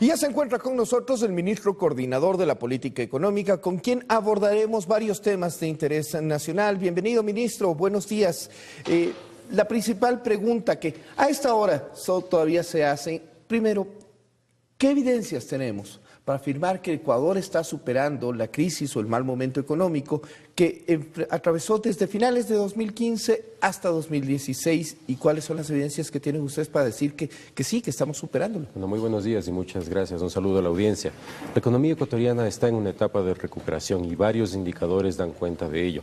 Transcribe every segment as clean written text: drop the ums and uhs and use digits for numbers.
Y ya se encuentra con nosotros el ministro coordinador de la política económica, con quien abordaremos varios temas de interés nacional. Bienvenido, ministro, buenos días. La principal pregunta que a esta hora todavía se hace, primero, ¿qué evidencias tenemos para afirmar que Ecuador está superando la crisis o el mal momento económico que atravesó desde finales de 2015 hasta 2016? ¿Y cuáles son las evidencias que tienen ustedes para decir que sí, que estamos superándolo? Bueno, muy buenos días y muchas gracias. Un saludo a la audiencia. La economía ecuatoriana está en una etapa de recuperación y varios indicadores dan cuenta de ello.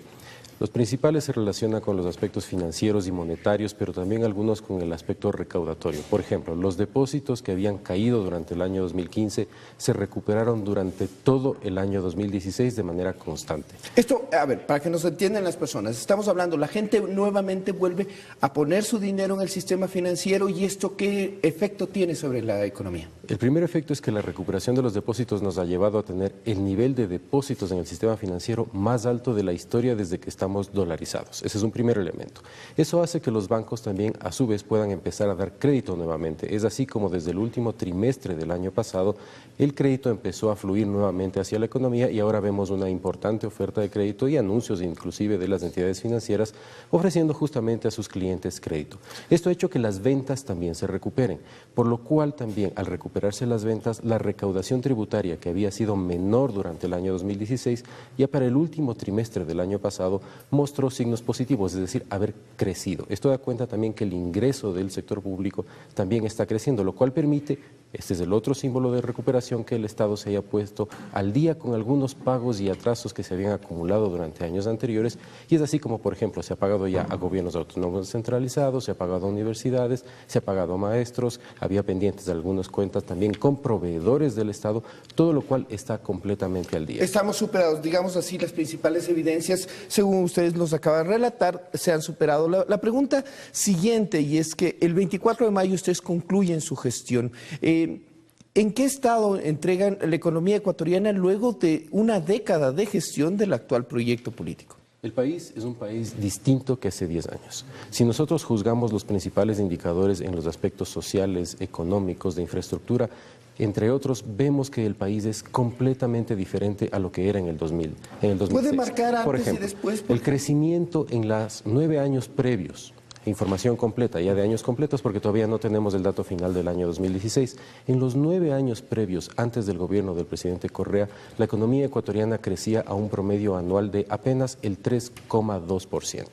Los principales se relacionan con los aspectos financieros y monetarios, pero también algunos con el aspecto recaudatorio. Por ejemplo, los depósitos que habían caído durante el año 2015 se recuperaron durante todo el año 2016 de manera constante. Esto, a ver, para que nos entiendan las personas, estamos hablando, la gente nuevamente vuelve a poner su dinero en el sistema financiero, ¿y esto qué efecto tiene sobre la economía? El primer efecto es que la recuperación de los depósitos nos ha llevado a tener el nivel de depósitos en el sistema financiero más alto de la historia desde que estamos dolarizados. Ese es un primer elemento. Eso hace que los bancos también a su vez puedan empezar a dar crédito nuevamente. Es así como desde el último trimestre del año pasado el crédito empezó a fluir nuevamente hacia la economía y ahora vemos una importante oferta de crédito y anuncios inclusive de las entidades financieras ofreciendo justamente a sus clientes crédito. Esto ha hecho que las ventas también se recuperen, por lo cual también al recuperarse las ventas, la recaudación tributaria que había sido menor durante el año 2016, ya para el último trimestre del año pasado mostró signos positivos, es decir, haber crecido. Esto da cuenta también que el ingreso del sector público también está creciendo, lo cual permite, este es el otro símbolo de recuperación, que el Estado se haya puesto al día con algunos pagos y atrasos que se habían acumulado durante años anteriores, y es así como, por ejemplo, se ha pagado ya a gobiernos autónomos descentralizados, se ha pagado a universidades, se ha pagado a maestros, había pendientes de algunas cuentas también con proveedores del Estado, todo lo cual está completamente al día. Estamos superados, digamos así, las principales evidencias, según ustedes nos acaban de relatar, se han superado. La pregunta siguiente, y es que el 24 de mayo ustedes concluyen su gestión. ¿En qué estado entregan la economía ecuatoriana luego de una década de gestión del actual proyecto político? El país es un país distinto que hace 10 años. Si nosotros juzgamos los principales indicadores en los aspectos sociales, económicos, de infraestructura, entre otros, vemos que el país es completamente diferente a lo que era en el 2000, en el 2006. ¿Puede marcar antes por ejemplo, y después? El crecimiento en los 9 años previos, información completa, ya de años completos porque todavía no tenemos el dato final del año 2016. En los 9 años previos, antes del gobierno del presidente Correa, la economía ecuatoriana crecía a un promedio anual de apenas el 3,2%.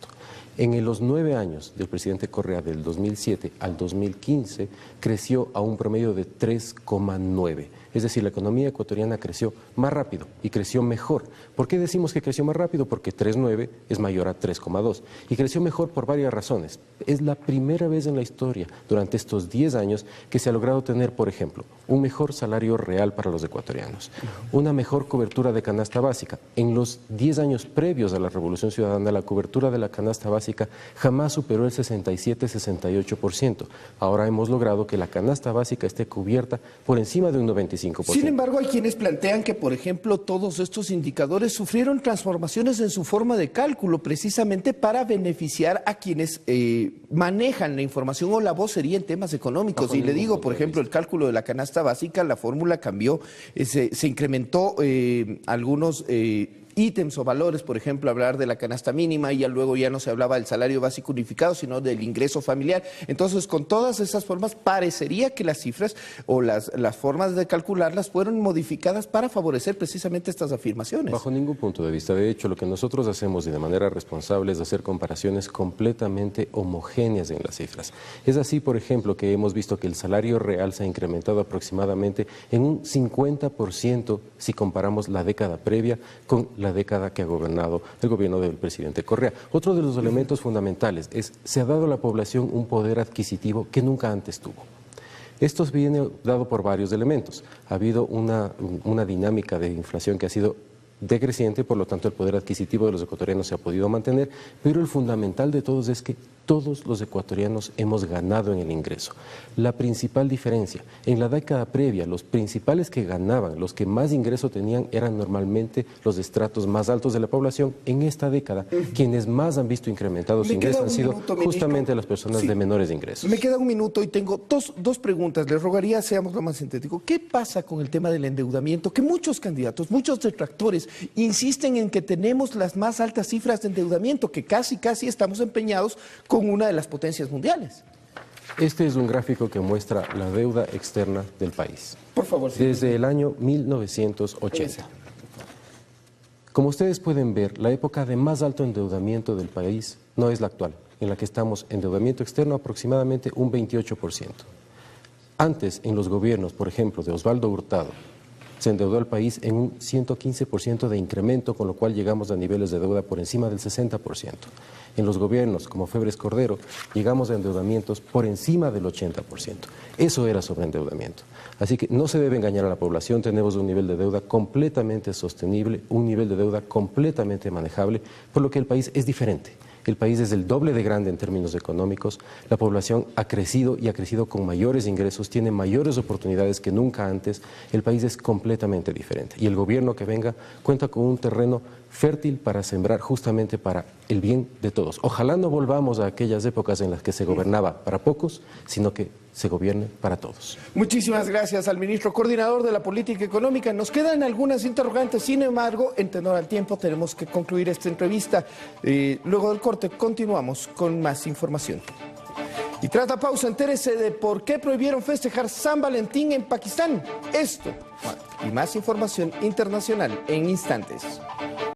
En los 9 años del presidente Correa, del 2007 al 2015, creció a un promedio de 3,9%. Es decir, la economía ecuatoriana creció más rápido y creció mejor. ¿Por qué decimos que creció más rápido? Porque 3,9 es mayor a 3,2. Y creció mejor por varias razones. Es la primera vez en la historia, durante estos 10 años, que se ha logrado tener, por ejemplo, un mejor salario real para los ecuatorianos, una mejor cobertura de canasta básica. En los 10 años previos a la Revolución Ciudadana, la cobertura de la canasta básica jamás superó el 67-68%. Ahora hemos logrado que la canasta básica esté cubierta por encima de un 95%. Sin embargo, hay quienes plantean que, por ejemplo, todos estos indicadores sufrieron transformaciones en su forma de cálculo precisamente para beneficiar a quienes manejan la información o la vocería en temas económicos. Y le digo, por ejemplo, el cálculo de la canasta básica, la fórmula cambió, se incrementó algunos ítems o valores, por ejemplo, hablar de la canasta mínima y ya luego ya no se hablaba del salario básico unificado, sino del ingreso familiar. Entonces, con todas esas formas, parecería que las cifras o las formas de calcularlas fueron modificadas para favorecer precisamente estas afirmaciones. Bajo ningún punto de vista. De hecho, lo que nosotros hacemos y de manera responsable es hacer comparaciones completamente homogéneas en las cifras. Es así, por ejemplo, que hemos visto que el salario real se ha incrementado aproximadamente en un 50% si comparamos la década previa con la década que ha gobernado el gobierno del presidente Correa. Otro de los elementos fundamentales es, se ha dado a la población un poder adquisitivo que nunca antes tuvo. Esto viene dado por varios elementos. Ha habido una dinámica de inflación que ha sido decreciente, por lo tanto el poder adquisitivo de los ecuatorianos se ha podido mantener, pero el fundamental de todos es que todos los ecuatorianos hemos ganado en el ingreso. La principal diferencia, en la década previa, los principales que ganaban, los que más ingreso tenían, eran normalmente los estratos más altos de la población. En esta década, quienes más han visto incrementados sus ingresos han sido justamente las personas de menores ingresos. Me queda un minuto y tengo dos preguntas. Les rogaría seamos lo más sintético. ¿Qué pasa con el tema del endeudamiento? Que muchos candidatos, muchos detractores insisten en que tenemos las más altas cifras de endeudamiento, que casi estamos empeñados con una de las potencias mundiales. Este es un gráfico que muestra la deuda externa del país. Por favor. Sí. Desde el año 1980. Como ustedes pueden ver, la época de más alto endeudamiento del país no es la actual, en la que estamos endeudamiento externo aproximadamente un 28%. Antes, en los gobiernos, por ejemplo, de Osvaldo Hurtado, se endeudó al país en un 115% de incremento, con lo cual llegamos a niveles de deuda por encima del 60%. En los gobiernos, como Febres Cordero, llegamos a endeudamientos por encima del 80%. Eso era sobreendeudamiento. Así que no se debe engañar a la población, tenemos un nivel de deuda completamente sostenible, un nivel de deuda completamente manejable, por lo que el país es diferente. El país es el doble de grande en términos económicos, la población ha crecido y ha crecido con mayores ingresos, tiene mayores oportunidades que nunca antes, el país es completamente diferente. Y el gobierno que venga cuenta con un terreno fértil para sembrar justamente para el bien de todos. Ojalá no volvamos a aquellas épocas en las que se gobernaba para pocos, sino que se gobierne para todos. Muchísimas gracias al ministro coordinador de la política económica. Nos quedan algunas interrogantes, sin embargo, en tenor al tiempo tenemos que concluir esta entrevista. Luego del corte continuamos con más información. Y tras la pausa, entérese de por qué prohibieron festejar San Valentín en Pakistán. Esto y más información internacional en instantes.